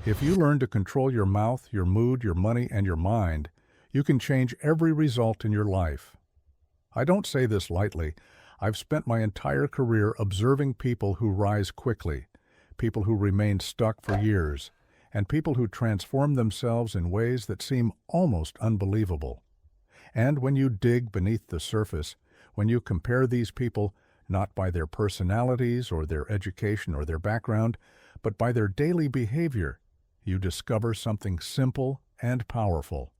If you learn to control your mouth, your mood, your money, and your mind, you can change every result in your life. I don't say this lightly. I've spent my entire career observing people who rise quickly, people who remain stuck for years, and people who transform themselves in ways that seem almost unbelievable. And when you dig beneath the surface, when you compare these people not by their personalities or their education or their background, but by their daily behavior, you discover something simple and powerful.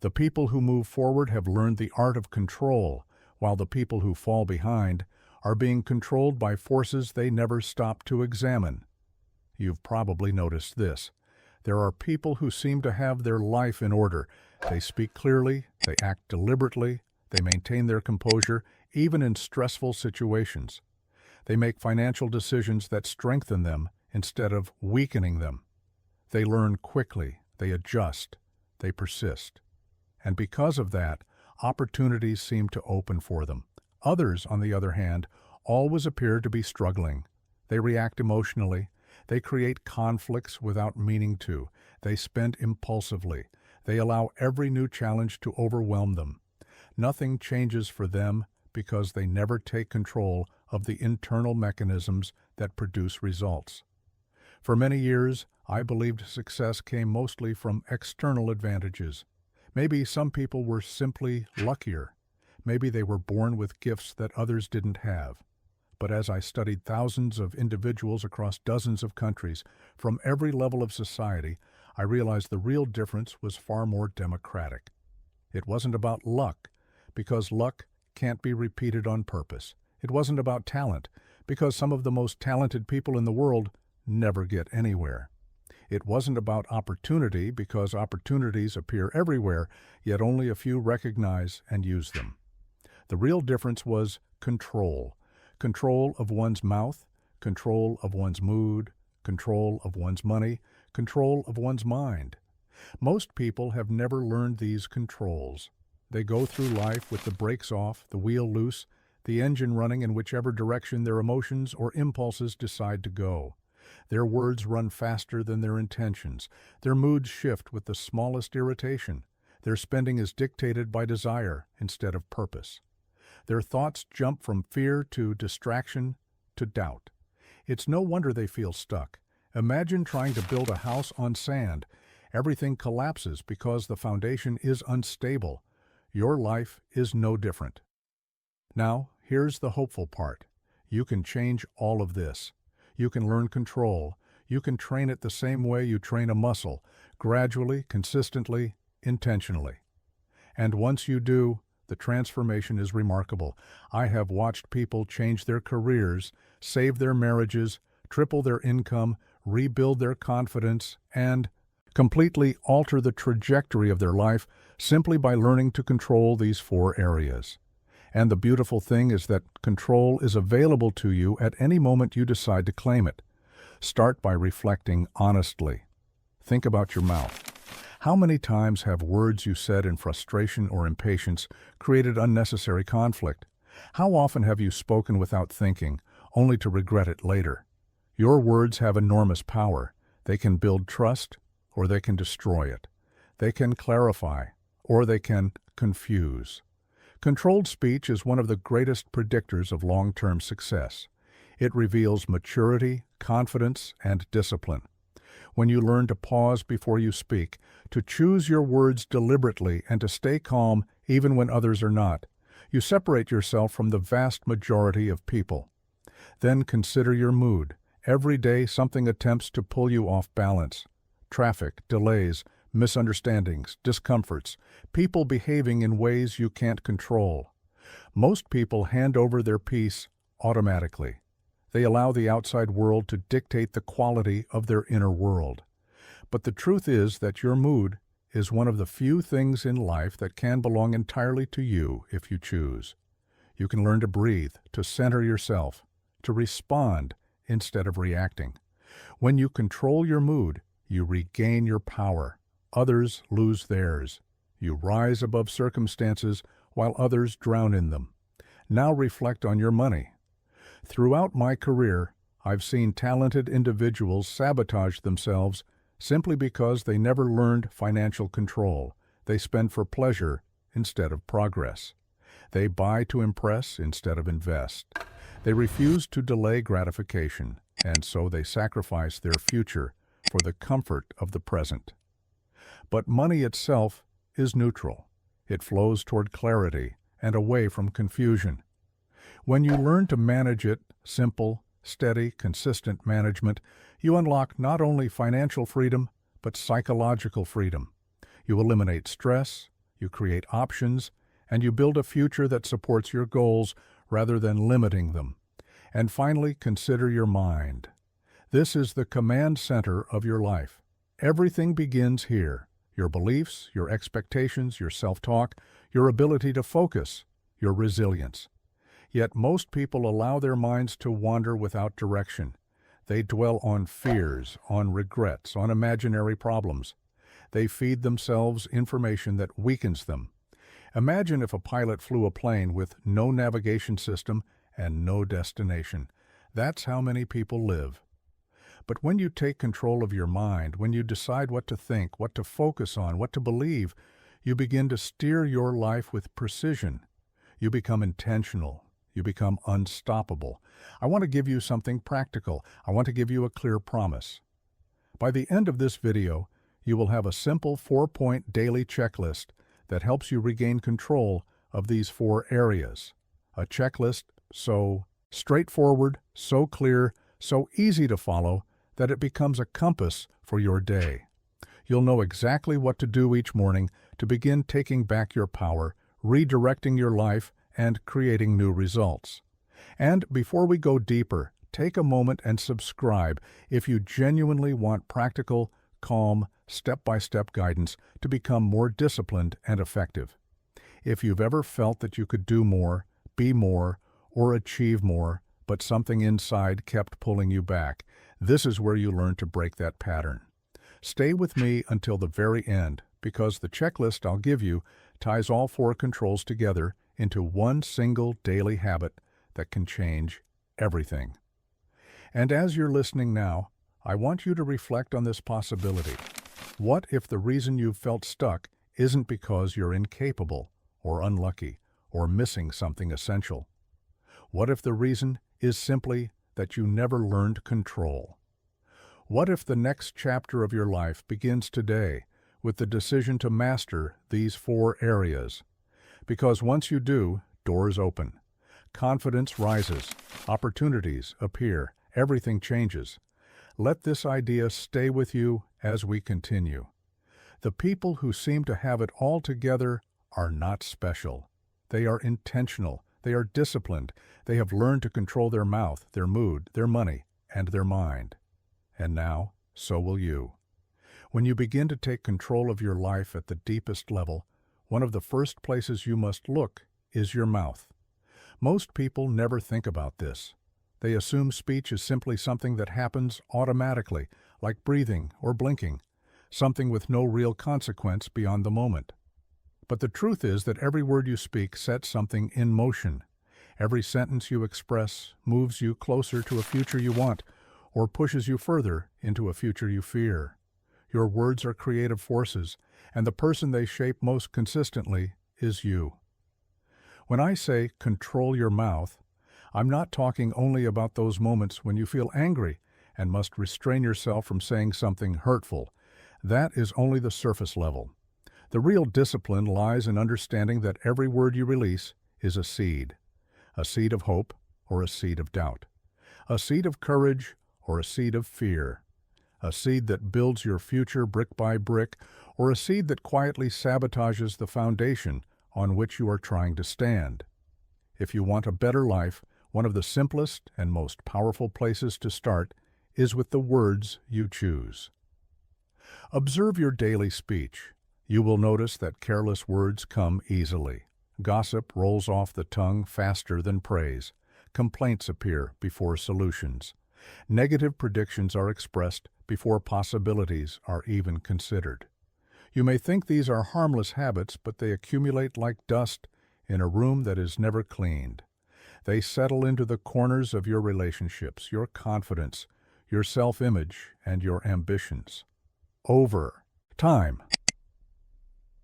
The people who move forward have learned the art of control, while the people who fall behind are being controlled by forces they never stop to examine. You've probably noticed this. There are people who seem to have their life in order. They speak clearly, they act deliberately, they maintain their composure, even in stressful situations. They make financial decisions that strengthen them instead of weakening them. They learn quickly, they adjust, they persist. And because of that, opportunities seem to open for them. Others, on the other hand, always appear to be struggling. They react emotionally. They create conflicts without meaning to. They spend impulsively. They allow every new challenge to overwhelm them. Nothing changes for them because they never take control of the internal mechanisms that produce results. For many years, I believed success came mostly from external advantages. Maybe some people were simply luckier. Maybe they were born with gifts that others didn't have. But as I studied thousands of individuals across dozens of countries, from every level of society, I realized the real difference was far more democratic. It wasn't about luck, because luck can't be repeated on purpose. It wasn't about talent, because some of the most talented people in the world never get anywhere. It wasn't about opportunity, because opportunities appear everywhere, yet only a few recognize and use them. The real difference was control. Control of one's mouth, control of one's mood, control of one's money, control of one's mind. Most people have never learned these controls. They go through life with the brakes off, the wheel loose, the engine running in whichever direction their emotions or impulses decide to go. Their words run faster than their intentions. Their moods shift with the smallest irritation. Their spending is dictated by desire instead of purpose. Their thoughts jump from fear to distraction to doubt. It's no wonder they feel stuck. Imagine trying to build a house on sand. Everything collapses because the foundation is unstable. Your life is no different. Now, here's the hopeful part. You can change all of this. You can learn control. You can train it the same way you train a muscle, gradually, consistently, intentionally. And once you do, the transformation is remarkable. I have watched people change their careers, save their marriages, triple their income, rebuild their confidence, and completely alter the trajectory of their life simply by learning to control these 4 areas. And the beautiful thing is that control is available to you at any moment you decide to claim it. Start by reflecting honestly. Think about your mouth. How many times have words you said in frustration or impatience created unnecessary conflict? How often have you spoken without thinking, only to regret it later? Your words have enormous power. They can build trust, or they can destroy it. They can clarify, or they can confuse. Controlled speech is one of the greatest predictors of long-term success. It reveals maturity, confidence, and discipline. When you learn to pause before you speak, to choose your words deliberately, and to stay calm even when others are not, you separate yourself from the vast majority of people. Then consider your mood. Every day something attempts to pull you off balance. Traffic, delays, misunderstandings, discomforts, people behaving in ways you can't control. Most people hand over their peace automatically. They allow the outside world to dictate the quality of their inner world. But the truth is that your mood is one of the few things in life that can belong entirely to you if you choose. You can learn to breathe, to center yourself, to respond instead of reacting. When you control your mood, you regain your power. Others lose theirs. You rise above circumstances while others drown in them. Now reflect on your money. Throughout my career, I've seen talented individuals sabotage themselves simply because they never learned financial control. They spend for pleasure instead of progress. They buy to impress instead of invest. They refuse to delay gratification, and so they sacrifice their future for the comfort of the present. But money itself is neutral. It flows toward clarity and away from confusion. When you learn to manage it, simple, steady, consistent management, you unlock not only financial freedom, but psychological freedom. You eliminate stress, you create options, and you build a future that supports your goals rather than limiting them. And finally, consider your mind. This is the command center of your life. Everything begins here. Your beliefs, your expectations, your self-talk, your ability to focus, your resilience. Yet most people allow their minds to wander without direction. They dwell on fears, on regrets, on imaginary problems. They feed themselves information that weakens them. Imagine if a pilot flew a plane with no navigation system and no destination. That's how many people live. But when you take control of your mind, when you decide what to think, what to focus on, what to believe, you begin to steer your life with precision. You become intentional. You become unstoppable. I want to give you something practical. I want to give you a clear promise. By the end of this video, you will have a simple 4-point daily checklist that helps you regain control of these 4 areas. A checklist so straightforward, so clear, so easy to follow that it becomes a compass for your day. You'll know exactly what to do each morning to begin taking back your power, redirecting your life, and creating new results. And before we go deeper, take a moment and subscribe if you genuinely want practical, calm, step-by-step guidance to become more disciplined and effective. If you've ever felt that you could do more, be more, or achieve more, but something inside kept pulling you back, this is where you learn to break that pattern. Stay with me until the very end, because the checklist I'll give you ties all 4 controls together into one single daily habit that can change everything. And as you're listening now, I want you to reflect on this possibility. What if the reason you've felt stuck isn't because you're incapable, or unlucky, or missing something essential? What if the reason is simply that you never learned control? What if the next chapter of your life begins today with the decision to master these 4 areas? Because once you do, doors open. Confidence rises. Opportunities appear. Everything changes. Let this idea stay with you as we continue. The people who seem to have it all together are not special. They are intentional. They are disciplined. They have learned to control their mouth, their mood, their money, and their mind. And now, so will you. When you begin to take control of your life at the deepest level, one of the first places you must look is your mouth. Most people never think about this. They assume speech is simply something that happens automatically, like breathing or blinking, something with no real consequence beyond the moment. But the truth is that every word you speak sets something in motion. Every sentence you express moves you closer to a future you want, or pushes you further into a future you fear. Your words are creative forces, and the person they shape most consistently is you. When I say control your mouth, I'm not talking only about those moments when you feel angry and must restrain yourself from saying something hurtful. That is only the surface level. The real discipline lies in understanding that every word you release is a seed of hope or a seed of doubt, a seed of courage or a seed of fear, a seed that builds your future brick by brick, or a seed that quietly sabotages the foundation on which you are trying to stand. If you want a better life, one of the simplest and most powerful places to start is with the words you choose. Observe your daily speech. You will notice that careless words come easily. Gossip rolls off the tongue faster than praise. Complaints appear before solutions. Negative predictions are expressed before possibilities are even considered. You may think these are harmless habits, but they accumulate like dust in a room that is never cleaned. They settle into the corners of your relationships, your confidence, your self-image, and your ambitions. over time.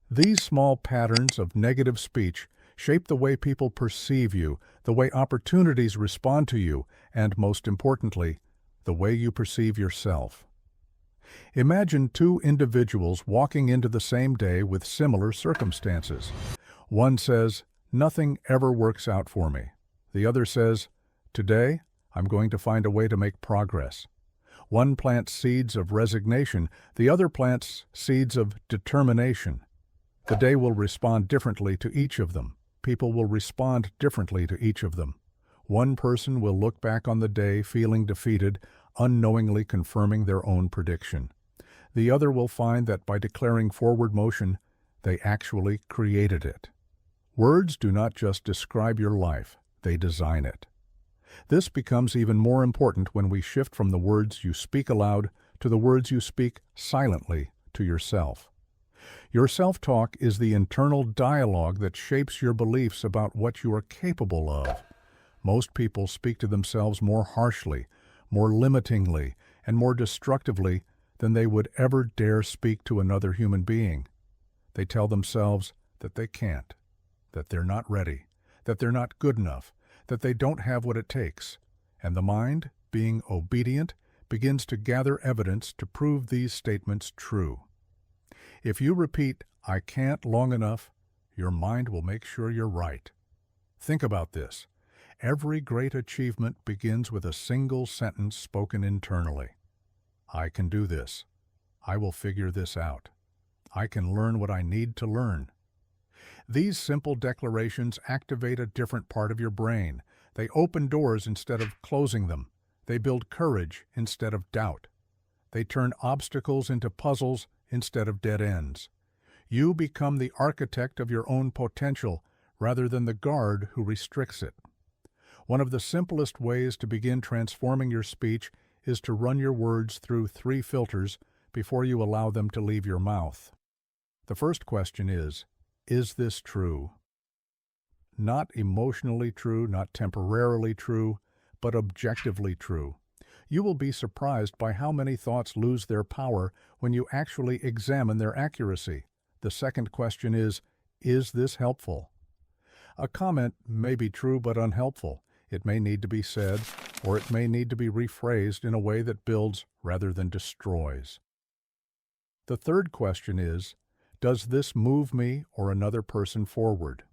These small patterns of negative speech shape the way people perceive you, the way opportunities respond to you, and most importantly, the way you perceive yourself. Imagine two individuals walking into the same day with similar circumstances. One says, "Nothing ever works out for me." The other says, "Today, I'm going to find a way to make progress." One plants seeds of resignation, the other plants seeds of determination. The day will respond differently to each of them. People will respond differently to each of them. One person will look back on the day feeling defeated, unknowingly confirming their own prediction. The other will find that by declaring forward motion, they actually created it. Words do not just describe your life, they design it. This becomes even more important when we shift from the words you speak aloud to the words you speak silently to yourself. Your self-talk is the internal dialogue that shapes your beliefs about what you are capable of. Most people speak to themselves more harshly, more limitingly, and more destructively than they would ever dare speak to another human being. They tell themselves that they can't, that they're not ready, that they're not good enough, that they don't have what it takes. And the mind, being obedient, begins to gather evidence to prove these statements true. If you repeat, "I can't" long enough, your mind will make sure you're right. Think about this. Every great achievement begins with a single sentence spoken internally. "I can do this. I will figure this out. I can learn what I need to learn." These simple declarations activate a different part of your brain. They open doors instead of closing them. They build courage instead of doubt. They turn obstacles into puzzles instead of dead ends. You become the architect of your own potential rather than the guard who restricts it. One of the simplest ways to begin transforming your speech is to run your words through 3 filters before you allow them to leave your mouth. The first question is this true? Not emotionally true, not temporarily true, but objectively true. You will be surprised by how many thoughts lose their power when you actually examine their accuracy. The second question is this helpful? A comment may be true but unhelpful. It may need to be said, or it may need to be rephrased in a way that builds rather than destroys. The third question is, does this move me or another person forward?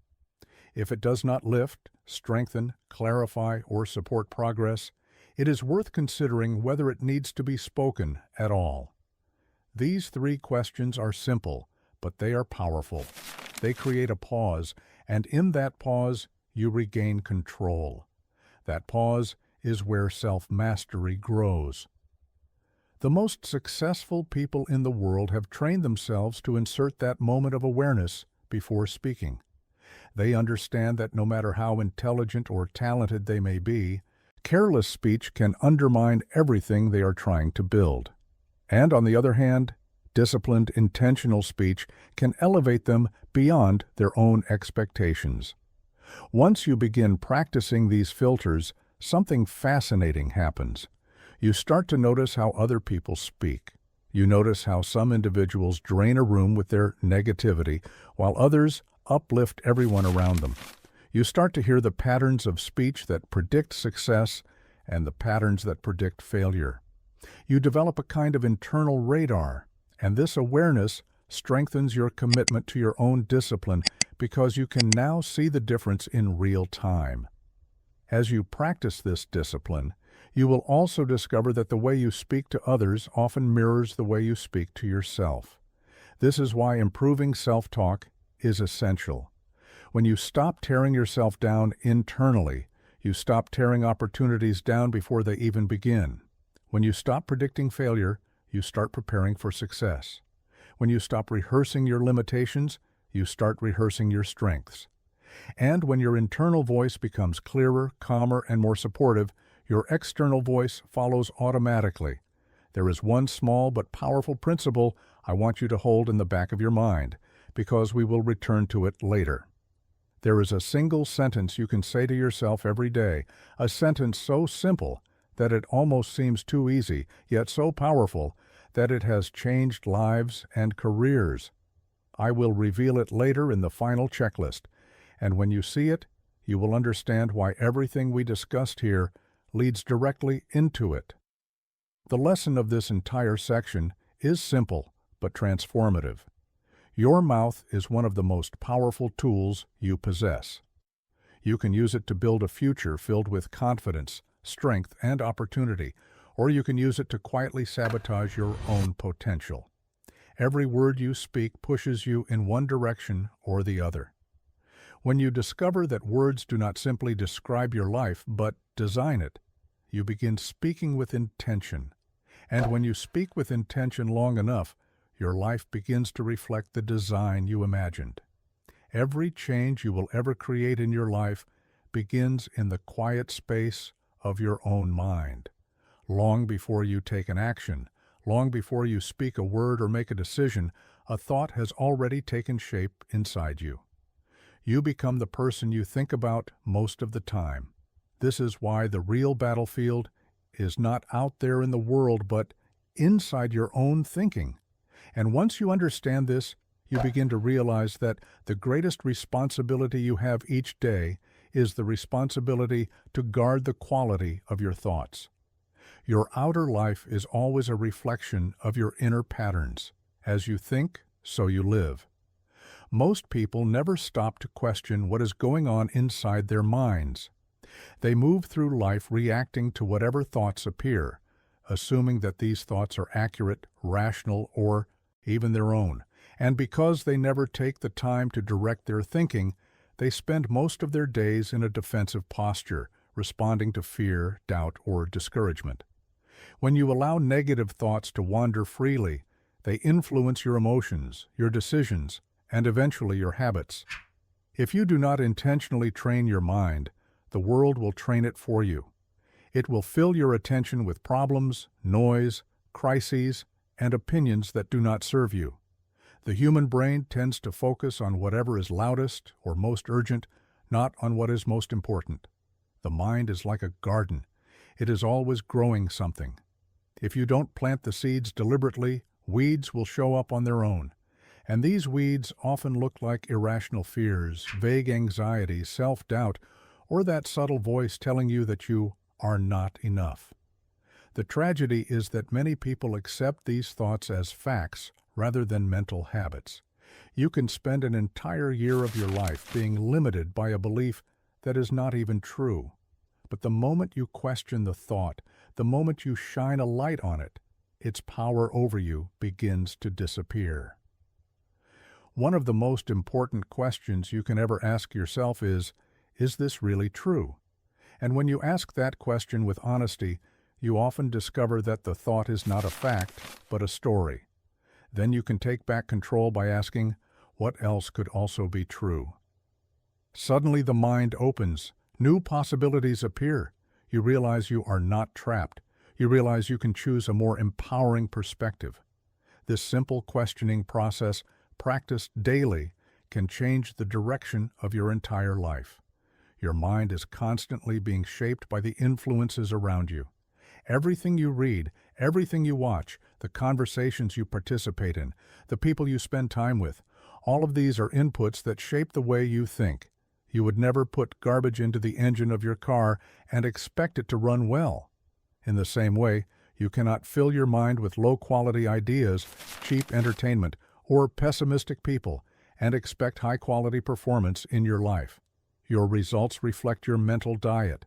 If it does not lift, strengthen, clarify, or support progress, it is worth considering whether it needs to be spoken at all. These 3 questions are simple, but they are powerful. They create a pause, and in that pause, you regain control. That pause is where self-mastery grows. The most successful people in the world have trained themselves to insert that moment of awareness before speaking. They understand that no matter how intelligent or talented they may be, careless speech can undermine everything they are trying to build. And on the other hand, disciplined, intentional speech can elevate them beyond their own expectations. Once you begin practicing these filters, something fascinating happens. You start to notice how other people speak. You notice how some individuals drain a room with their negativity, while others uplift everyone around them. You start to hear the patterns of speech that predict success and the patterns that predict failure. You develop a kind of internal radar, and this awareness strengthens your commitment to your own discipline because you can now see the difference in real time. As you practice this discipline, you will also discover that the way you speak to others often mirrors the way you speak to yourself. This is why improving self-talk is essential. When you stop tearing yourself down internally, you stop tearing opportunities down before they even begin. When you stop predicting failure, you start preparing for success. When you stop rehearsing your limitations, you start rehearsing your strengths. And when your internal voice becomes clearer, calmer, and more supportive, your external voice follows automatically. There is one small but powerful principle I want you to hold in the back of your mind, because we will return to it later. There is a single sentence you can say to yourself every day, a sentence so simple that it almost seems too easy, yet so powerful that it has changed lives and careers. I will reveal it later in the final checklist, and when you see it, you will understand why everything we discussed here leads directly into it. The lesson of this entire section is simple but transformative. Your mouth is one of the most powerful tools you possess. You can use it to build a future filled with confidence, strength, and opportunity, or you can use it to quietly sabotage your own potential. Every word you speak pushes you in one direction or the other. When you discover that words do not simply describe your life, but design it, you begin speaking with intention. And when you speak with intention long enough, your life begins to reflect the design you imagined. Every change you will ever create in your life begins in the quiet space of your own mind. Long before you take an action, long before you speak a word or make a decision, a thought has already taken shape inside you. You become the person you think about most of the time. This is why the real battlefield is not out there in the world, but inside your own thinking. And once you understand this, you begin to realize that the greatest responsibility you have each day is the responsibility to guard the quality of your thoughts. Your outer life is always a reflection of your inner patterns. As you think, so you live. Most people never stop to question what is going on inside their minds. They move through life reacting to whatever thoughts appear, assuming that these thoughts are accurate, rational, or even their own. And because they never take the time to direct their thinking, they spend most of their days in a defensive posture, responding to fear, doubt, or discouragement. When you allow negative thoughts to wander freely, they influence your emotions, your decisions, and eventually your habits. If you do not intentionally train your mind, the world will train it for you. It will fill your attention with problems, noise, crises, and opinions that do not serve you. The human brain tends to focus on whatever is loudest or most urgent, not on what is most important. The mind is like a garden. It is always growing something. If you don't plant the seeds deliberately, weeds will show up on their own. And these weeds often look like irrational fears, vague anxiety, self-doubt, or that subtle voice telling you that you are not enough. The tragedy is that many people accept these thoughts as facts rather than mental habits. You can spend an entire year of your life being limited by a belief that is not even true. But the moment you question the thought, the moment you shine a light on it, its power over you begins to disappear. One of the most important questions you can ever ask yourself is this really true? And when you ask that question with honesty, you often discover that the thought is not a fact, but a story. Then you can take back control by asking, what else could also be true? Suddenly the mind opens. New possibilities appear. You realize you are not trapped. You realize you can choose a more empowering perspective. This simple questioning process, practiced daily, can change the direction of your entire life. Your mind is constantly being shaped by the influences around you. Everything you read, everything you watch, the conversations you participate in, the people you spend time with, all of these are inputs that shape the way you think. You would never put garbage into the engine of your car and expect it to run well. In the same way, you cannot fill your mind with low-quality ideas, cheap entertainment, or pessimistic people and expect high-quality performance in your life. Your results reflect your mental diet.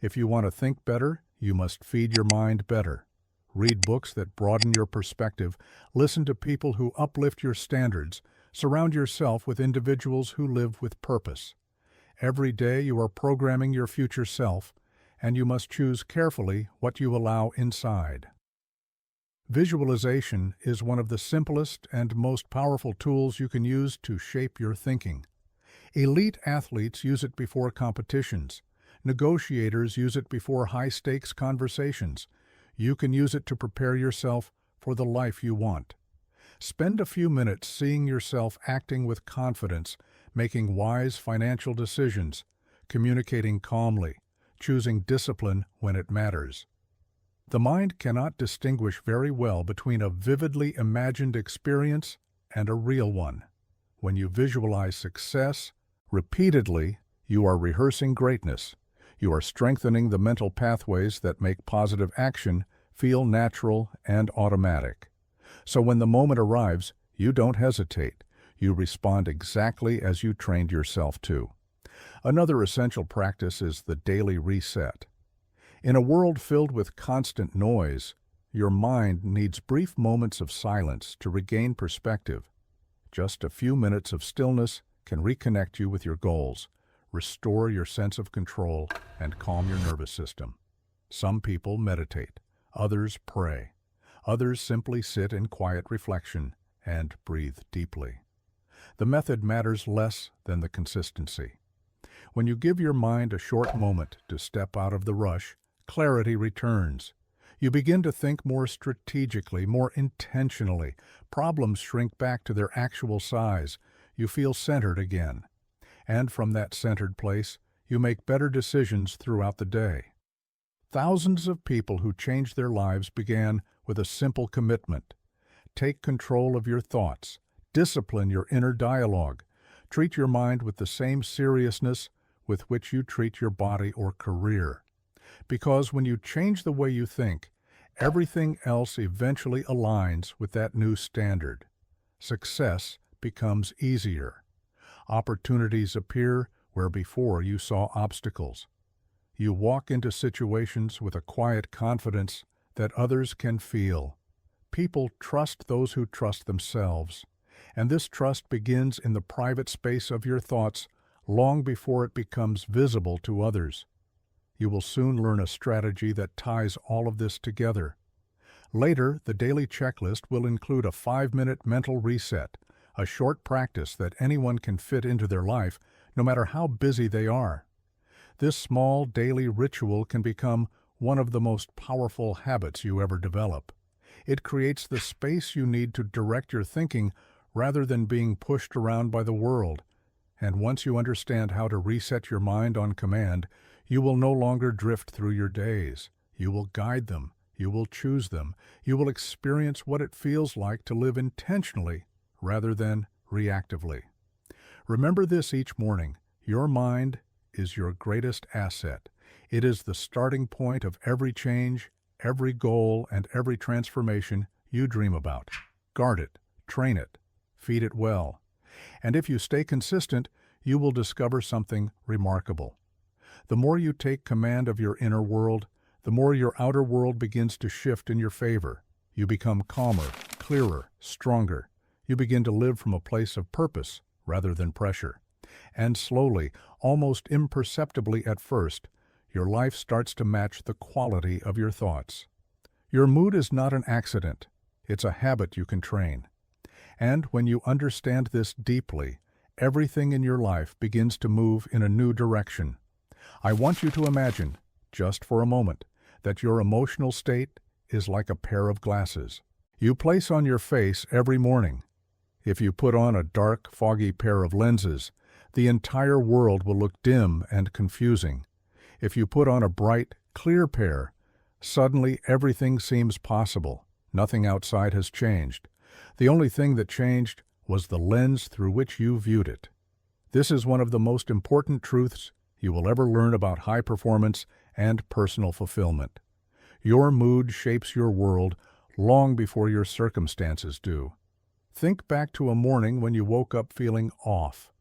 If you want to think better, you must feed your mind better. Read books that broaden your perspective, listen to people who uplift your standards, surround yourself with individuals who live with purpose. Every day you are programming your future self, and you must choose carefully what you allow inside. Visualization is one of the simplest and most powerful tools you can use to shape your thinking. Elite athletes use it before competitions. Negotiators use it before high-stakes conversations. You can use it to prepare yourself for the life you want. Spend a few minutes seeing yourself acting with confidence, making wise financial decisions, communicating calmly, choosing discipline when it matters. The mind cannot distinguish very well between a vividly imagined experience and a real one. When you visualize success repeatedly, you are rehearsing greatness. You are strengthening the mental pathways that make positive action feel natural and automatic. So when the moment arrives, you don't hesitate. You respond exactly as you trained yourself to. Another essential practice is the daily reset. In a world filled with constant noise, your mind needs brief moments of silence to regain perspective. Just a few minutes of stillness can reconnect you with your goals, restore your sense of control, and calm your nervous system. Some people meditate, others pray, others simply sit in quiet reflection and breathe deeply. The method matters less than the consistency. When you give your mind a short moment to step out of the rush, clarity returns. You begin to think more strategically, more intentionally. Problems shrink back to their actual size. You feel centered again. And from that centered place, you make better decisions throughout the day. Thousands of people who changed their lives began with a simple commitment. Take control of your thoughts. Discipline your inner dialogue. Treat your mind with the same seriousness with which you treat your body or career. Because when you change the way you think, everything else eventually aligns with that new standard. Success becomes easier. Opportunities appear where before you saw obstacles. You walk into situations with a quiet confidence that others can feel. People trust those who trust themselves, and this trust begins in the private space of your thoughts long before it becomes visible to others. You will soon learn a strategy that ties all of this together. Later, the daily checklist will include a 5-minute mental reset, a short practice that anyone can fit into their life, no matter how busy they are. This small daily ritual can become one of the most powerful habits you ever develop. It creates the space you need to direct your thinking rather than being pushed around by the world. And once you understand how to reset your mind on command, you will no longer drift through your days. You will guide them. You will choose them. You will experience what it feels like to live intentionally rather than reactively. Remember this each morning. Your mind is your greatest asset. It is the starting point of every change, every goal, and every transformation you dream about. Guard it, train it, feed it well. And if you stay consistent, you will discover something remarkable. The more you take command of your inner world, the more your outer world begins to shift in your favor. You become calmer, clearer, stronger. You begin to live from a place of purpose rather than pressure. And slowly, almost imperceptibly at first, your life starts to match the quality of your thoughts. Your mood is not an accident. It's a habit you can train. And when you understand this deeply, everything in your life begins to move in a new direction. I want you to imagine, just for a moment, that your emotional state is like a pair of glasses. You place on your face every morning. If you put on a dark, foggy pair of lenses, the entire world will look dim and confusing. If you put on a bright, clear pair, suddenly everything seems possible. Nothing outside has changed. The only thing that changed was the lens through which you viewed it. This is one of the most important truths you will ever learn about high performance and personal fulfillment. Your mood shapes your world long before your circumstances do. Think back to a morning when you woke up feeling off.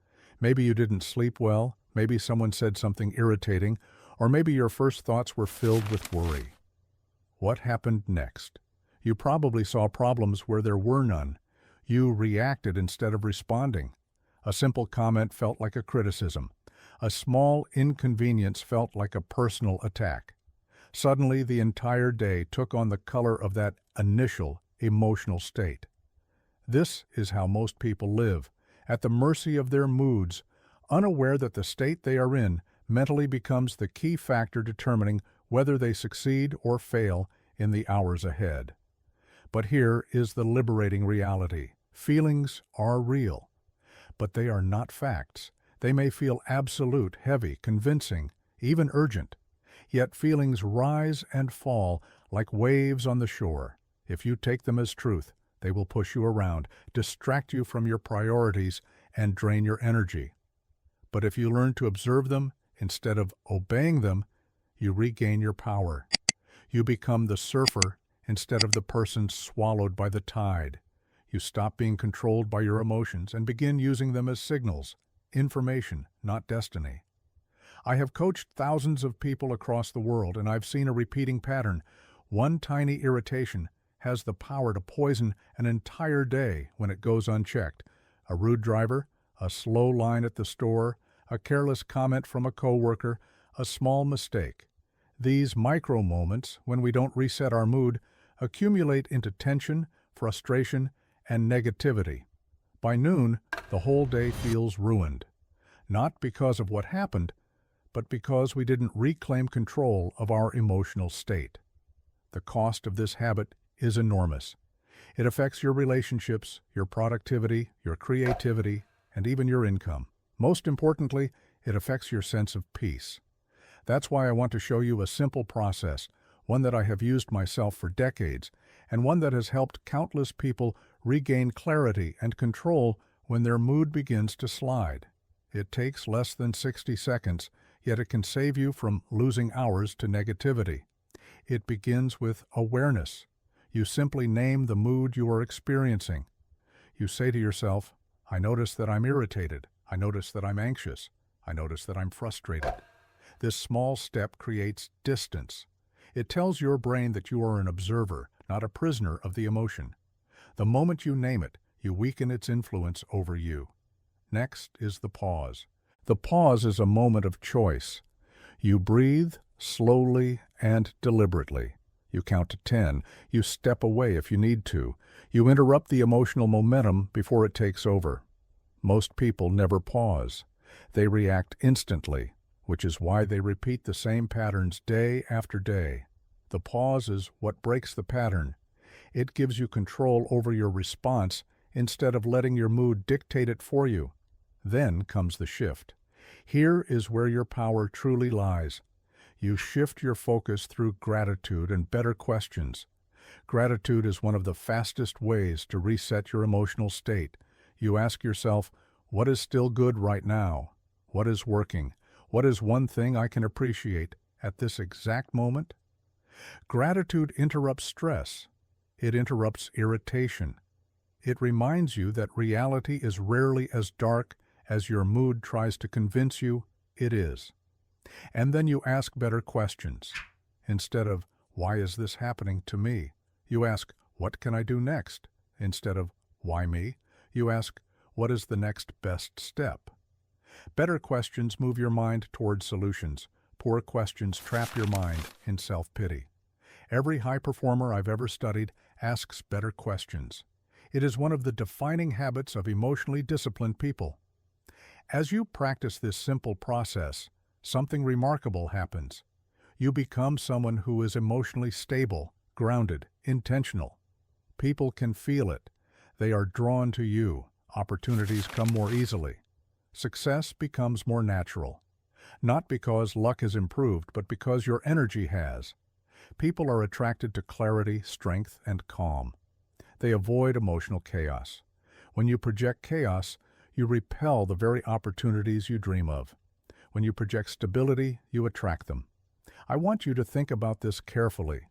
Maybe you didn't sleep well, maybe someone said something irritating, or maybe your first thoughts were filled with worry. What happened next? You probably saw problems where there were none. You reacted instead of responding. A simple comment felt like a criticism. A small inconvenience felt like a personal attack. Suddenly, the entire day took on the color of that initial emotional state. This is how most people live, at the mercy of their moods, unaware that the state they are in mentally becomes the key factor determining whether they succeed or fail in the hours ahead. But here is the liberating reality. Feelings are real, but they are not facts. They may feel absolute, heavy, convincing, even urgent. Yet feelings rise and fall like waves on the shore. If you take them as truth, they will push you around, distract you from your priorities, and drain your energy. But if you learn to observe them instead of obeying them, you regain your power. You become the surfer instead of the person swallowed by the tide. You stop being controlled by your emotions and begin using them as signals, information, not destiny. I have coached thousands of people across the world, and I've seen a repeating pattern. One tiny irritation has the power to poison an entire day when it goes unchecked. A rude driver, a slow line at the store, a careless comment from a coworker, a small mistake. These micro moments, when we don't reset our mood, accumulate into tension, frustration, and negativity. By noon, the whole day feels ruined. Not because of what happened, but because we didn't reclaim control of our emotional state. The cost of this habit is enormous. It affects your relationships, your productivity, your creativity, and even your income. Most importantly, it affects your sense of peace. That's why I want to show you a simple process, one that I have used myself for decades, and one that has helped countless people regain clarity and control when their mood begins to slide. It takes less than 60 seconds, yet it can save you from losing hours to negativity. It begins with awareness. You simply name the mood you are experiencing. You say to yourself, I notice that I'm irritated. I notice that I'm anxious. I notice that I'm frustrated. This small step creates distance. It tells your brain that you are an observer, not a prisoner of the emotion. The moment you name it, you weaken its influence over you. Next is the pause. The pause is a moment of choice. You breathe slowly and deliberately. You count to 10. You step away if you need to. You interrupt the emotional momentum before it takes over. Most people never pause. They react instantly, which is why they repeat the same patterns day after day. The pause is what breaks the pattern. It gives you control over your response instead of letting your mood dictate it for you. Then comes the shift. Here is where your power truly lies. You shift your focus through gratitude and better questions. Gratitude is one of the fastest ways to reset your emotional state. You ask yourself, what is still good right now? What is working? What is one thing I can appreciate at this exact moment? Gratitude interrupts stress. It interrupts irritation. It reminds you that reality is rarely as dark as your mood tries to convince you it is. And then you ask better questions. Instead of, why is this happening to me? You ask, what can I do next? Instead of, why me? You ask, what is the next best step? Better questions move your mind toward solutions. Poor questions trap your mind in self-pity. Every high performer I've ever studied asks better questions. It is one of the defining habits of emotionally disciplined people. As you practice this simple process, something remarkable happens. You become someone who is emotionally stable, grounded, intentional. People can feel it. They are drawn to you. Opportunities come more easily. Success becomes more natural. Not because luck has improved, but because your energy has. People are attracted to clarity, strength, and calm. They avoid emotional chaos. When you project chaos, you repel the very opportunities you dream of. When you project stability, you attract them. I want you to think about this carefully.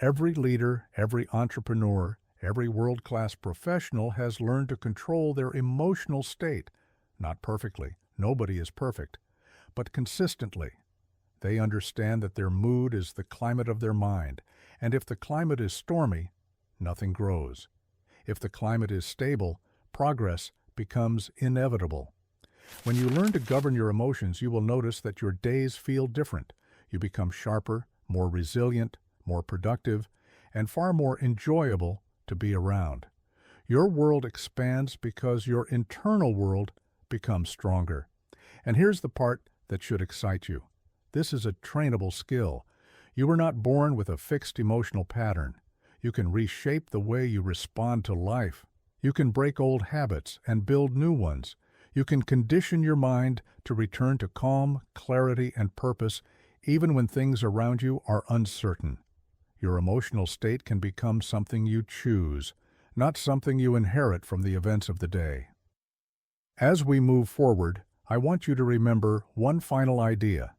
Every leader, every entrepreneur, every world-class professional has learned to control their emotional state. Not perfectly, nobody is perfect, but consistently. They understand that their mood is the climate of their mind, and if the climate is stormy, nothing grows. If the climate is stable, progress becomes inevitable. When you learn to govern your emotions, you will notice that your days feel different. You become sharper, more resilient, more productive, and far more enjoyable to be around. Your world expands because your internal world becomes stronger. And here's the part that should excite you. This is a trainable skill. You were not born with a fixed emotional pattern. You can reshape the way you respond to life. You can break old habits and build new ones. You can condition your mind to return to calm, clarity, and purpose even when things around you are uncertain. Your emotional state can become something you choose, not something you inherit from the events of the day. As we move forward, I want you to remember one final idea.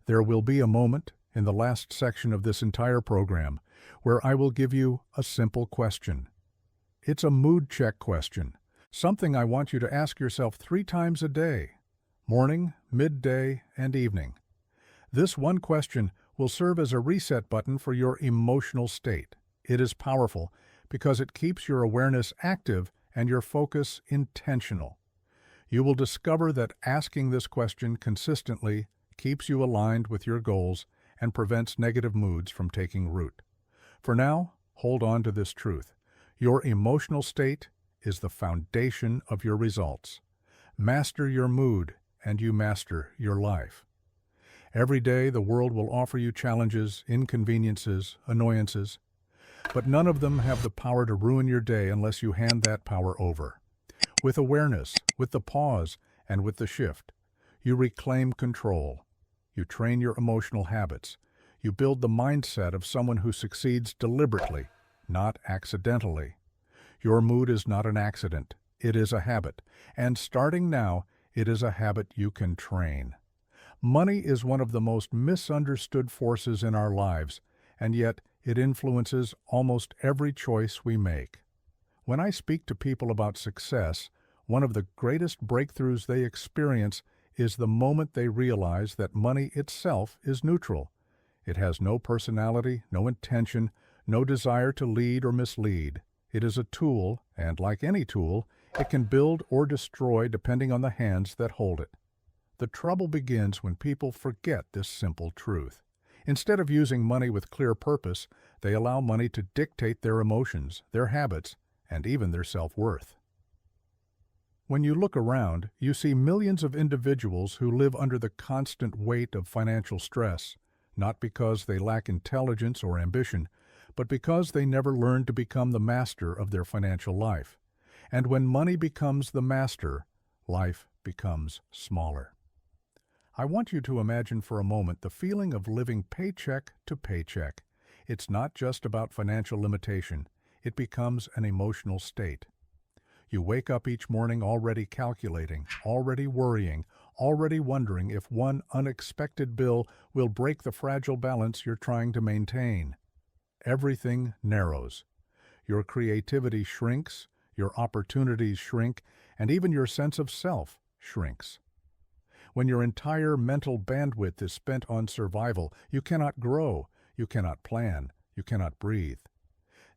There will be a moment in the last section of this entire program where I will give you a simple question. It's a mood check question, something I want you to ask yourself 3 times a day, morning, midday, and evening. This one question will serve as a reset button for your emotional state. It is powerful because it keeps your awareness active and your focus intentional. You will discover that asking this question consistently keeps you aligned with your goals and prevents negative moods from taking root. For now, hold on to this truth. Your emotional state is the foundation of your results. Master your mood, and you master your life. Every day, the world will offer you challenges, inconveniences, annoyances, but none of them have the power to ruin your day unless you hand that power over. With awareness, with the pause, and with the shift, you reclaim control. You train your emotional habits. You build the mindset of someone who succeeds deliberately, not accidentally. Your mood is not an accident. It is a habit. And starting now, it is a habit you can train. Money is one of the most misunderstood forces in our lives, and yet it influences almost every choice we make. When I speak to people about success, one of the greatest breakthroughs they experience is the moment they realize that money itself is neutral. It has no personality, no intention, no desire to lead or mislead. It is a tool, and like any tool, it can build or destroy depending on the hands that hold it. The trouble begins when people forget this simple truth. Instead of using money with clear purpose, they allow money to dictate their emotions, their habits, and even their self-worth. When you look around, you see millions of individuals who live under the constant weight of financial stress, not because they lack intelligence or ambition, but because they never learned to become the master of their financial life. And when money becomes the master, life becomes smaller. I want you to imagine for a moment the feeling of living paycheck to paycheck. It's not just about financial limitation. It becomes an emotional state. You wake up each morning already calculating, already worrying, already wondering if one unexpected bill will break the fragile balance you're trying to maintain. Everything narrows. Your creativity shrinks, your opportunities shrink, and even your sense of self shrinks. When your entire mental bandwidth is spent on survival, you cannot grow, you cannot plan, you cannot breathe.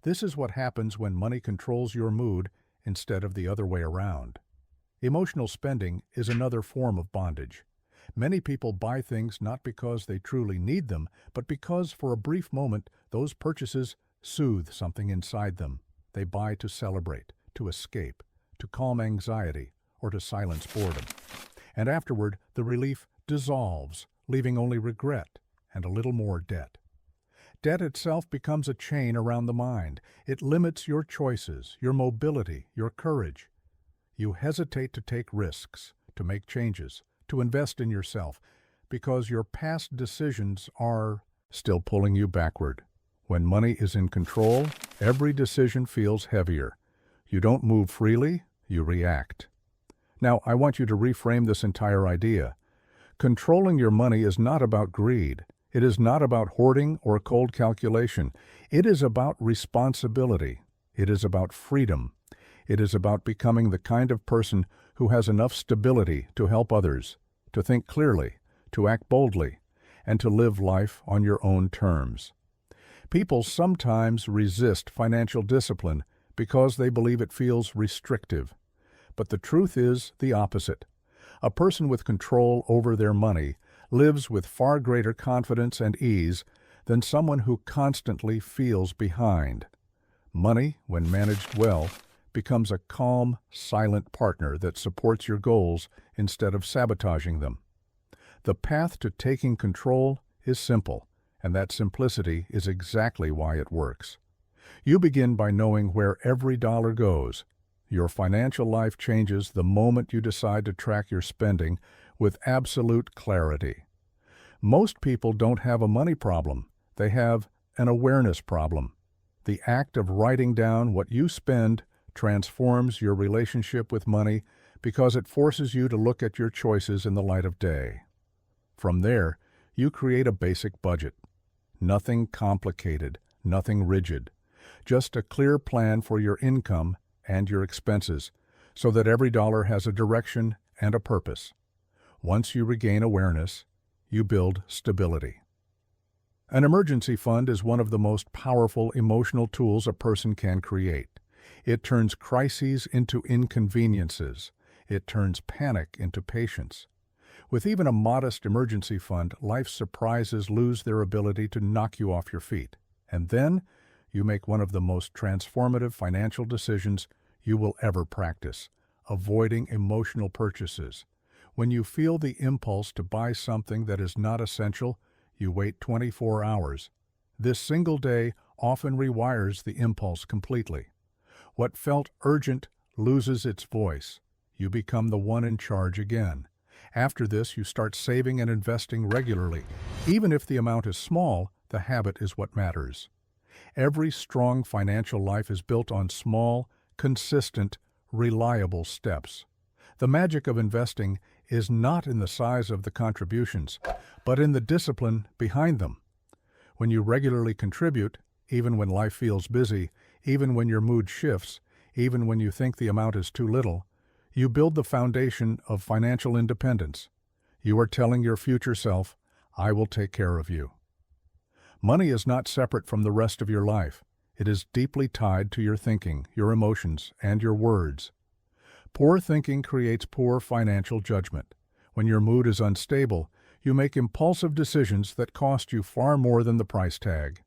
This is what happens when money controls your mood instead of the other way around. Emotional spending is another form of bondage. Many people buy things not because they truly need them, but because for a brief moment those purchases soothe something inside them. They buy to celebrate, to escape, to calm anxiety, or to silence boredom. And afterward, the relief dissolves, leaving only regret and a little more debt. Debt itself becomes a chain around the mind. It limits your choices, your mobility, your courage. You hesitate to take risks, to make changes, to invest in yourself, because your past decisions are still pulling you backward. When money is in control, every decision feels heavier. You don't move freely, you react. Now, I want you to reframe this entire idea. Controlling your money is not about greed. It is not about hoarding or cold calculation. It is about responsibility. It is about freedom. It is about becoming the kind of person who has enough stability to help others, to think clearly, to act boldly, and to live life on your own terms. People sometimes resist financial discipline because they believe it feels restrictive. But the truth is the opposite. A person with control over their money lives with far greater confidence and ease than someone who constantly feels behind. Money, when managed well, becomes a calm, silent partner that supports your goals instead of sabotaging them. The path to taking control is simple, and that simplicity is exactly why it works. You begin by knowing where every dollar goes. Your financial life changes the moment you decide to track your spending with absolute clarity. Most people don't have a money problem. They have an awareness problem. The act of writing down what you spend transforms your relationship with money because it forces you to look at your choices in the light of day. From there, you create a basic budget. Nothing complicated, nothing rigid. Just a clear plan for your income and your expenses so that every dollar has a direction and a purpose. Once you regain awareness, you build stability. An emergency fund is one of the most powerful emotional tools a person can create. It turns crises into inconveniences. It turns panic into patience. With even a modest emergency fund, life's surprises lose their ability to knock you off your feet. And then, you make one of the most transformative financial decisions you will ever practice, avoiding emotional purchases. When you feel the impulse to buy something that is not essential, you wait 24 hours. This single day often rewires the impulse completely. What felt urgent loses its voice. You become the one in charge again. After this, you start saving and investing regularly. Even if the amount is small, the habit is what matters. Every strong financial life is built on small, consistent, reliable steps. The magic of investing is not in the size of the contributions, but in the discipline behind them. When you regularly contribute, even when life feels busy, even when your mood shifts, even when you think the amount is too little, you build the foundation of financial independence. You are telling your future self, I will take care of you. Money is not separate from the rest of your life. It is deeply tied to your thinking, your emotions, and your words. Poor thinking creates poor financial judgment. When your mood is unstable, you make impulsive decisions that cost you far more than the price tag.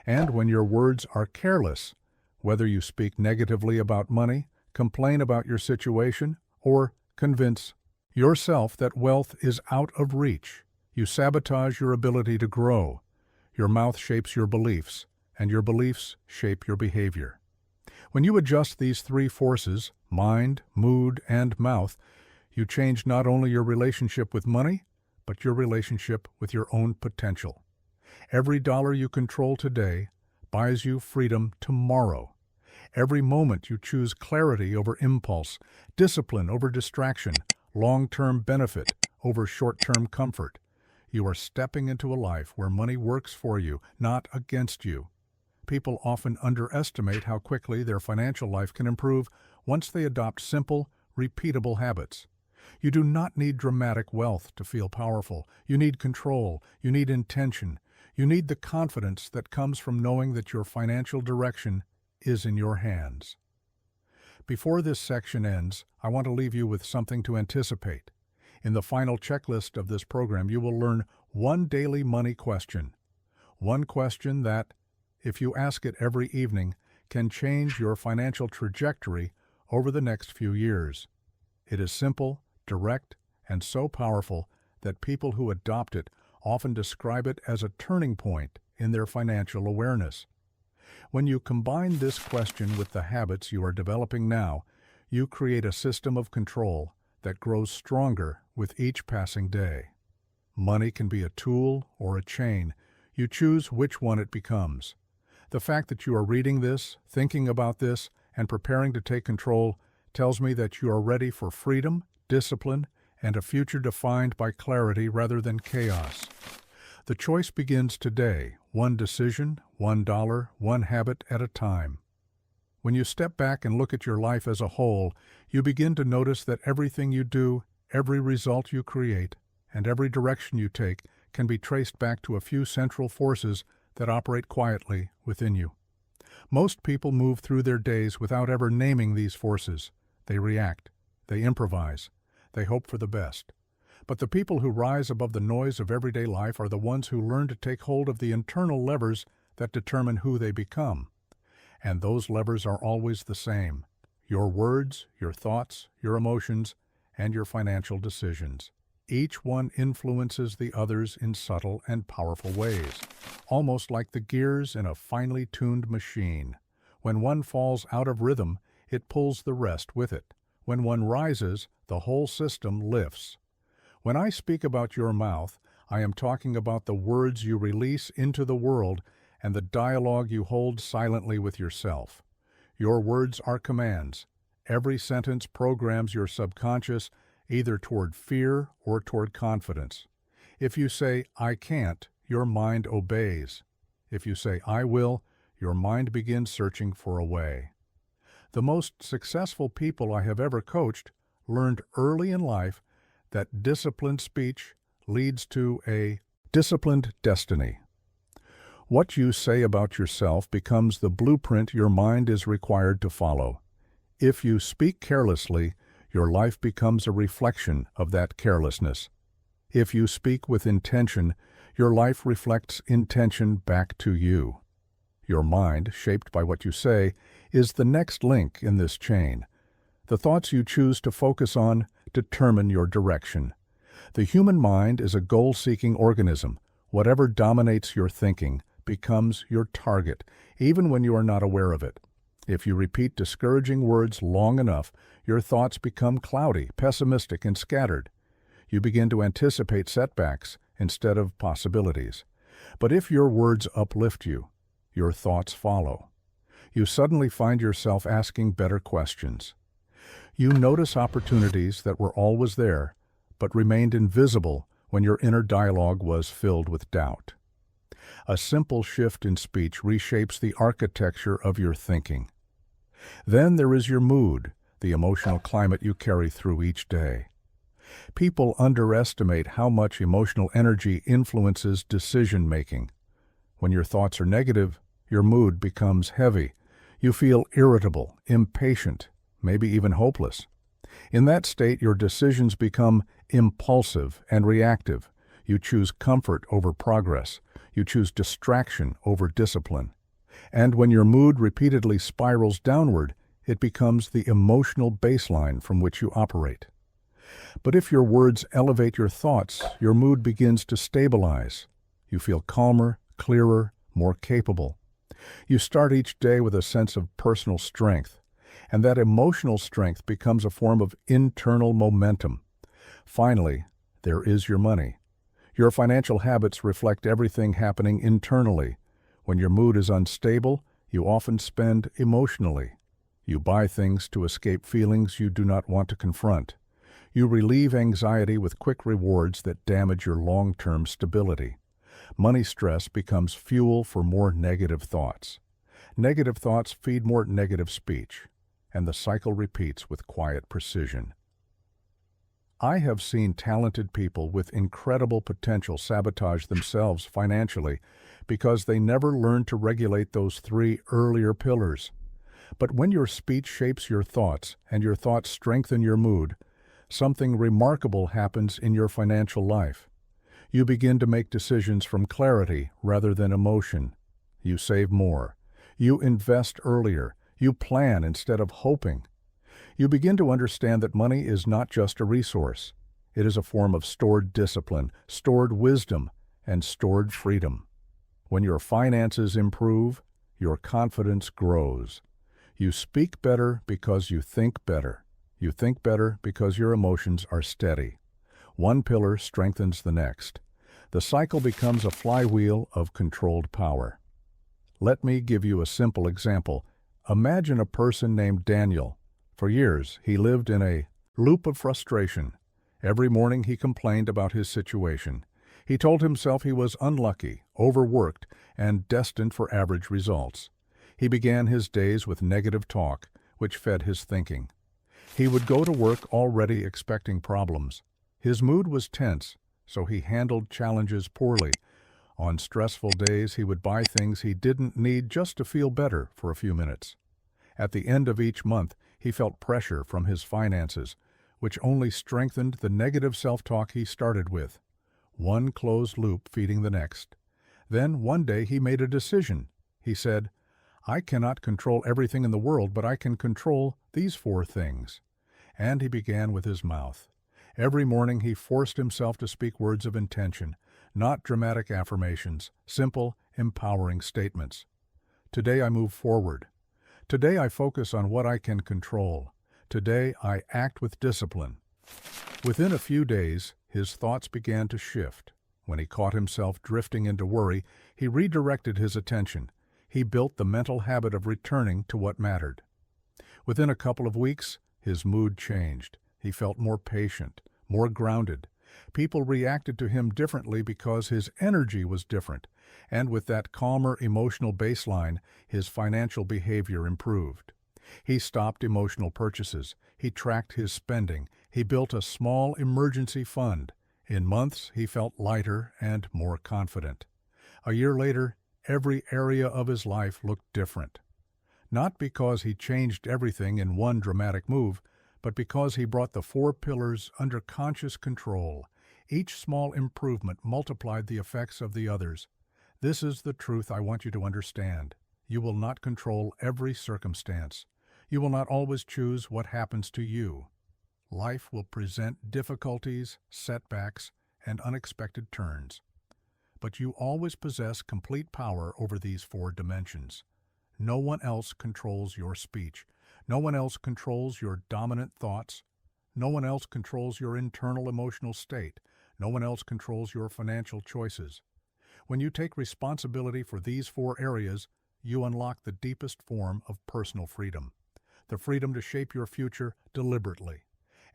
And when your words are careless, whether you speak negatively about money, complain about your situation, or convince yourself that wealth is out of reach, you sabotage your ability to grow. Your mouth shapes your beliefs, and your beliefs shape your behavior. When you adjust these three forces, mind, mood, and mouth, you change not only your relationship with money, but your relationship with your own potential. Every dollar you control today buys you freedom tomorrow. Every moment you choose clarity over impulse, discipline over distraction, long-term benefit over short-term comfort. You are stepping into a life where money works for you, not against you. People often underestimate how quickly their financial life can improve once they adopt simple, repeatable habits. You do not need dramatic wealth to feel powerful. You need control. You need intention. You need the confidence that comes from knowing that your financial direction is in your hands. Before this section ends, I want to leave you with something to anticipate. In the final checklist of this program, you will learn one daily money question. One question that, if you ask it every evening, can change your financial trajectory over the next few years. It is simple, direct, and so powerful that people who adopt it often describe it as a turning point in their financial awareness. When you combine this question with the habits you are developing now, you create a system of control that grows stronger with each passing day. Money can be a tool or a chain. You choose which one it becomes. The fact that you are reading this, thinking about this, and preparing to take control tells me that you are ready for freedom, discipline, and a future defined by clarity rather than chaos. The choice begins today, one decision, $1, one habit at a time. When you step back and look at your life as a whole, you begin to notice that everything you do, every result you create, and every direction you take can be traced back to a few central forces that operate quietly within you. Most people move through their days without ever naming these forces. They react, they improvise, they hope for the best. But the people who rise above the noise of everyday life are the ones who learn to take hold of the internal levers that determine who they become. And those levers are always the same: your words, your thoughts, your emotions, and your financial decisions. Each one influences the others in subtle and powerful ways, almost like the gears in a finely tuned machine. When one falls out of rhythm, it pulls the rest with it. When one rises, the whole system lifts. When I speak about your mouth, I am talking about the words you release into the world and the dialogue you hold silently with yourself. Your words are commands. Every sentence programs your subconscious either toward fear or toward confidence. If you say, "I can't," your mind obeys. If you say, "I will," your mind begins searching for a way. The most successful people I have ever coached learned early in life that disciplined speech leads to a disciplined destiny. What you say about yourself becomes the blueprint your mind is required to follow. If you speak carelessly, your life becomes a reflection of that carelessness. If you speak with intention, your life reflects intention back to you. Your mind, shaped by what you say, is the next link in this chain. The thoughts you choose to focus on determine your direction. The human mind is a goal-seeking organism. Whatever dominates your thinking becomes your target, even when you are not aware of it. If you repeat discouraging words long enough, your thoughts become cloudy, pessimistic, and scattered. You begin to anticipate setbacks instead of possibilities. But if your words uplift you, your thoughts follow. You suddenly find yourself asking better questions. You notice opportunities that were always there, but remained invisible when your inner dialogue was filled with doubt. A simple shift in speech reshapes the architecture of your thinking. Then there is your mood, the emotional climate you carry through each day. People underestimate how much emotional energy influences decision-making. When your thoughts are negative, your mood becomes heavy. You feel irritable, impatient, maybe even hopeless. In that state, your decisions become impulsive and reactive. You choose comfort over progress. You choose distraction over discipline. And when your mood repeatedly spirals downward, it becomes the emotional baseline from which you operate. But if your words elevate your thoughts, your mood begins to stabilize. You feel calmer, clearer, more capable. You start each day with a sense of personal strength, and that emotional strength becomes a form of internal momentum. Finally, there is your money. Your financial habits reflect everything happening internally. When your mood is unstable, you often spend emotionally. You buy things to escape feelings you do not want to confront. You relieve anxiety with quick rewards that damage your long-term stability. Money stress becomes fuel for more negative thoughts. Negative thoughts feed more negative speech, and the cycle repeats with quiet precision. I have seen talented people with incredible potential sabotage themselves financially because they never learned to regulate those 3 earlier pillars. But when your speech shapes your thoughts and your thoughts strengthen your mood, something remarkable happens in your financial life. You begin to make decisions from clarity rather than emotion. You save more. You invest earlier. You plan instead of hoping. You begin to understand that money is not just a resource. It is a form of stored discipline, stored wisdom, and stored freedom. When your finances improve, your confidence grows. You speak better because you think better. You think better because your emotions are steady. One pillar strengthens the next. The cycle becomes a flywheel of controlled power. Let me give you a simple example. Imagine a person named Daniel. For years, he lived in a loop of frustration. Every morning he complained about his situation. He told himself he was unlucky, overworked, and destined for average results. He began his days with negative talk, which fed his thinking. He would go to work already expecting problems. His mood was tense, so he handled challenges poorly. On stressful days, he would buy things he didn't need just to feel better for a few minutes. At the end of each month, he felt pressure from his finances, which only strengthened the negative self-talk he started with. One closed loop feeding the next. Then one day he made a decision. He said, "I cannot control everything in the world, but I can control these 4 things." And he began with his mouth. Every morning he forced himself to speak words of intention, not dramatic affirmations, simple, empowering statements. Today I move forward. Today I focus on what I can control. Today I act with discipline. Within a few days, his thoughts began to shift. When he caught himself drifting into worry, he redirected his attention. He built the mental habit of returning to what mattered. Within a couple of weeks, his mood changed. He felt more patient, more grounded. People reacted to him differently because his energy was different, and with that calmer emotional baseline, his financial behavior improved. He stopped emotional purchases. He tracked his spending. He built a small emergency fund. In months, he felt lighter and more confident. A year later, every area of his life looked different. Not because he changed everything in one dramatic move, but because he brought the 4 pillars under conscious control. Each small improvement multiplied the effects of the others. This is the truth I want you to understand. You will not control every circumstance. You will not always choose what happens to you. Life will present difficulties, setbacks, and unexpected turns. But you always possess complete power over these 4 dimensions. No one else controls your speech. No one else controls your dominant thoughts. No one else controls your internal emotional state. No one else controls your financial choices. When you take responsibility for these 4 areas, you unlock the deepest form of personal freedom, the freedom to shape your future deliberately.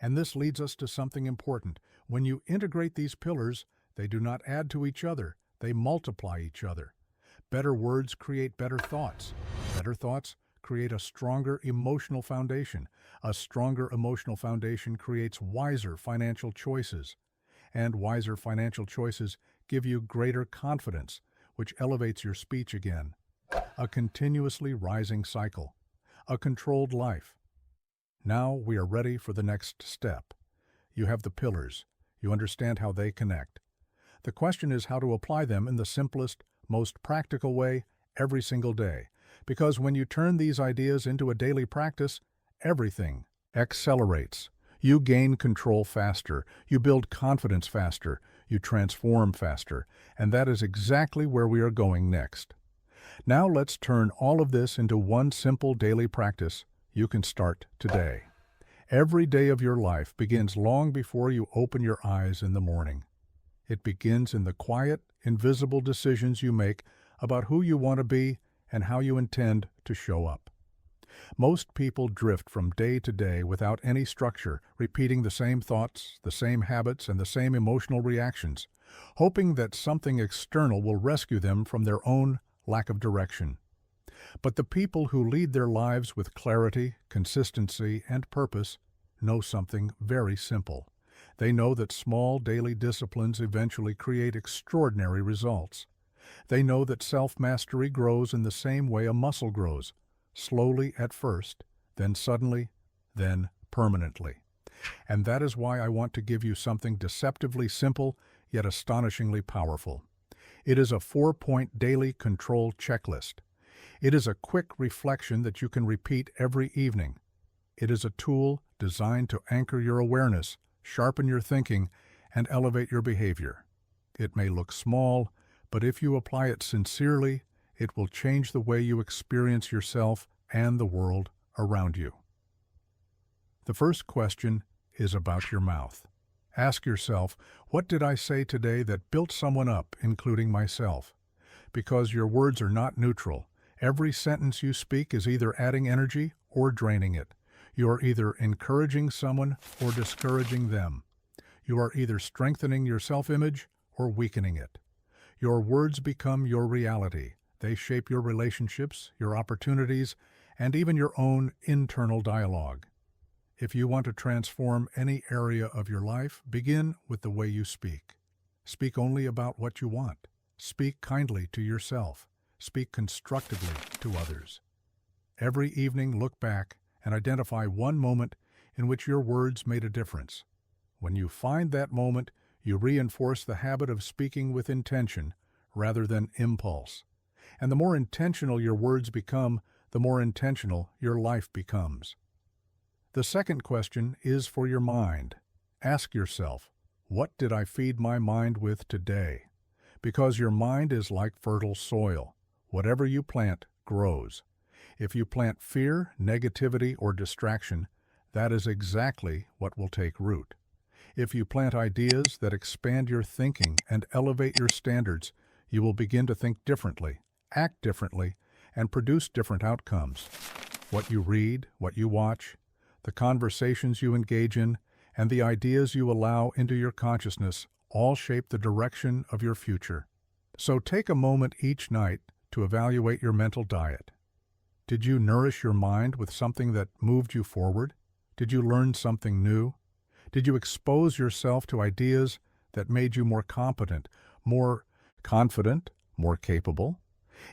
And this leads us to something important. When you integrate these pillars, they do not add to each other, they multiply each other. Better words create better thoughts. Better thoughts create a stronger emotional foundation. A stronger emotional foundation creates wiser financial choices. And wiser financial choices give you greater confidence, which elevates your speech again. A continuously rising cycle. A controlled life. Now we are ready for the next step. You have the pillars. You understand how they connect. The question is how to apply them in the simplest, most practical way every single day. Because when you turn these ideas into a daily practice, everything accelerates. You gain control faster. You build confidence faster. You transform faster. And that is exactly where we are going next. Now let's turn all of this into one simple daily practice you can start today. Every day of your life begins long before you open your eyes in the morning. It begins in the quiet, invisible decisions you make about who you want to be and how you intend to show up. Most people drift from day to day without any structure, repeating the same thoughts, the same habits, and the same emotional reactions, hoping that something external will rescue them from their own lack of direction. But the people who lead their lives with clarity, consistency, and purpose know something very simple. They know that small daily disciplines eventually create extraordinary results. They know that self-mastery grows in the same way a muscle grows, slowly at first, then suddenly, then permanently. And that is why I want to give you something deceptively simple, yet astonishingly powerful. It is a 4-point daily control checklist. It is a quick reflection that you can repeat every evening. It is a tool designed to anchor your awareness, sharpen your thinking, and elevate your behavior. It may look small, but if you apply it sincerely, it will change the way you experience yourself and the world around you. The first question is about your mouth. Ask yourself, what did I say today that built someone up, including myself? Because your words are not neutral. Every sentence you speak is either adding energy or draining it. You are either encouraging someone or discouraging them. You are either strengthening your self-image or weakening it. Your words become your reality. They shape your relationships, your opportunities, and even your own internal dialogue. If you want to transform any area of your life, begin with the way you speak. Speak only about what you want. Speak kindly to yourself. Speak constructively to others. Every evening, look back and identify one moment in which your words made a difference. When you find that moment, you reinforce the habit of speaking with intention rather than impulse. And the more intentional your words become, the more intentional your life becomes. The second question is for your mind. Ask yourself, what did I feed my mind with today? Because your mind is like fertile soil. Whatever you plant grows. If you plant fear, negativity, or distraction, that is exactly what will take root. If you plant ideas that expand your thinking and elevate your standards, you will begin to think differently, act differently, and produce different outcomes. What you read, what you watch, the conversations you engage in, and the ideas you allow into your consciousness all shape the direction of your future. So take a moment each night to evaluate your mental diet. Did you nourish your mind with something that moved you forward? Did you learn something new? Did you expose yourself to ideas that made you more competent, more confident, more capable?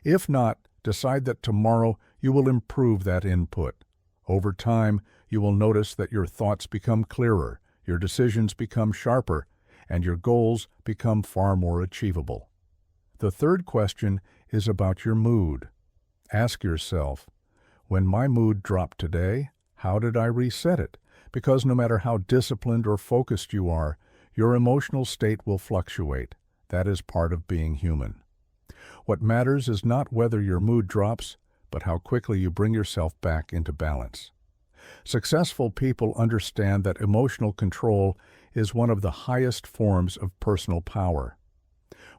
If not, decide that tomorrow you will improve that input. Over time, you will notice that your thoughts become clearer, your decisions become sharper, and your goals become far more achievable. The third question is about your mood. Ask yourself, when my mood dropped today, how did I reset it? Because no matter how disciplined or focused you are, your emotional state will fluctuate. That is part of being human. What matters is not whether your mood drops, but how quickly you bring yourself back into balance. Successful people understand that emotional control is one of the highest forms of personal power.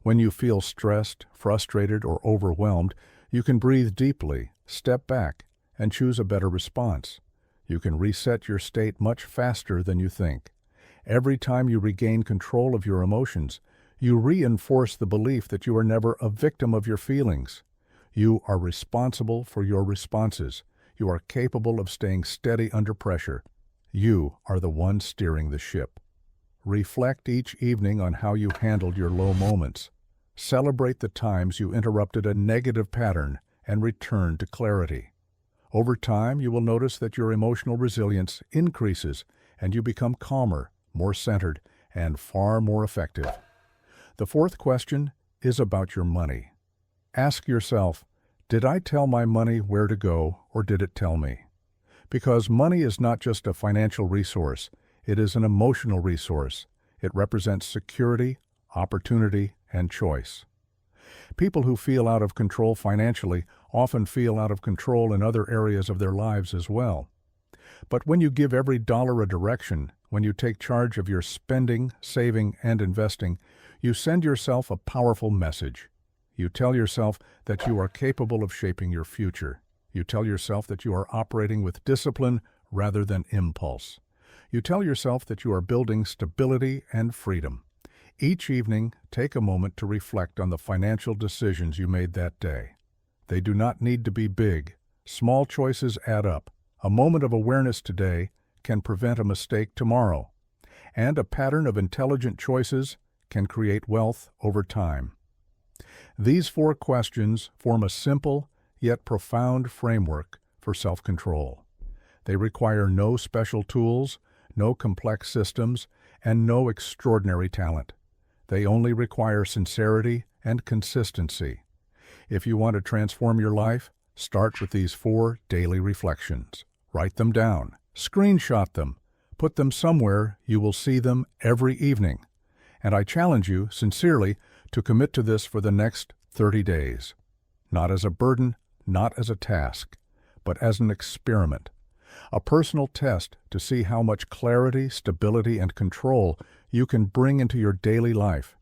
When you feel stressed, frustrated, or overwhelmed, you can breathe deeply, step back, and choose a better response. You can reset your state much faster than you think. Every time you regain control of your emotions, you reinforce the belief that you are never a victim of your feelings. You are responsible for your responses. You are capable of staying steady under pressure. You are the one steering the ship. Reflect each evening on how you handled your low moments. Celebrate the times you interrupted a negative pattern and returned to clarity. Over time, you will notice that your emotional resilience increases and you become calmer, more centered, and far more effective. The fourth question is about your money. Ask yourself, did I tell my money where to go, or did it tell me? Because money is not just a financial resource, it is an emotional resource. It represents security, opportunity, and choice. People who feel out of control financially often feel out of control in other areas of their lives as well. But when you give every dollar a direction, when you take charge of your spending, saving, and investing, you send yourself a powerful message. You tell yourself that you are capable of shaping your future. You tell yourself that you are operating with discipline rather than impulse. You tell yourself that you are building stability and freedom. Each evening, take a moment to reflect on the financial decisions you made that day. They do not need to be big. Small choices add up. A moment of awareness today can prevent a mistake tomorrow. And a pattern of intelligent choices can create wealth over time. These 4 questions form a simple yet profound framework for self-control. They require no special tools, no complex systems, and no extraordinary talent. They only require sincerity and consistency. If you want to transform your life, start with these 4 daily reflections. Write them down, screenshot them, put them somewhere you will see them every evening. And I challenge you, sincerely, to commit to this for the next 30 days. Not as a burden, not as a task, but as an experiment. A personal test to see how much clarity, stability, and control you can bring into your daily life.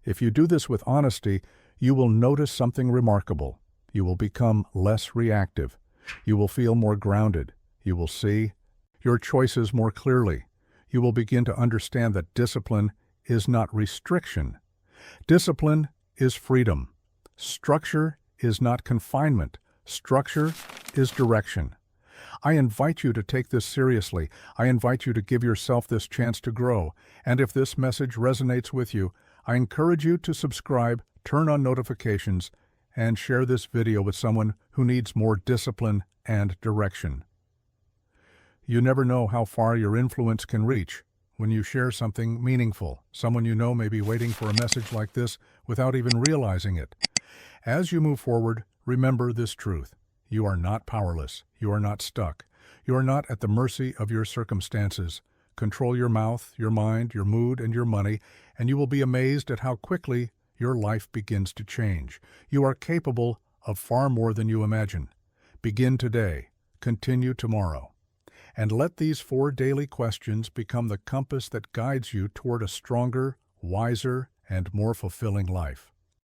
If you do this with honesty, you will notice something remarkable. You will become less reactive. You will feel more grounded. You will see your choices more clearly. You will begin to understand that discipline is not restriction. Discipline is freedom. Structure is not confinement. Structure is direction. I invite you to take this seriously. I invite you to give yourself this chance to grow. And if this message resonates with you, I encourage you to subscribe, turn on notifications, and share this video with someone who needs more discipline and direction. You never know how far your influence can reach when you share something meaningful. Someone you know may be waiting for a message like this without even realizing it. As you move forward, remember this truth. You are not powerless. You are not stuck. You are not at the mercy of your circumstances. Control your mouth, your mind, your mood, and your money, and you will be amazed at how quickly your life begins to change. You are capable of far more than you imagine. Begin today. Continue tomorrow. And let these 4 daily questions become the compass that guides you toward a stronger, wiser, and more fulfilling life.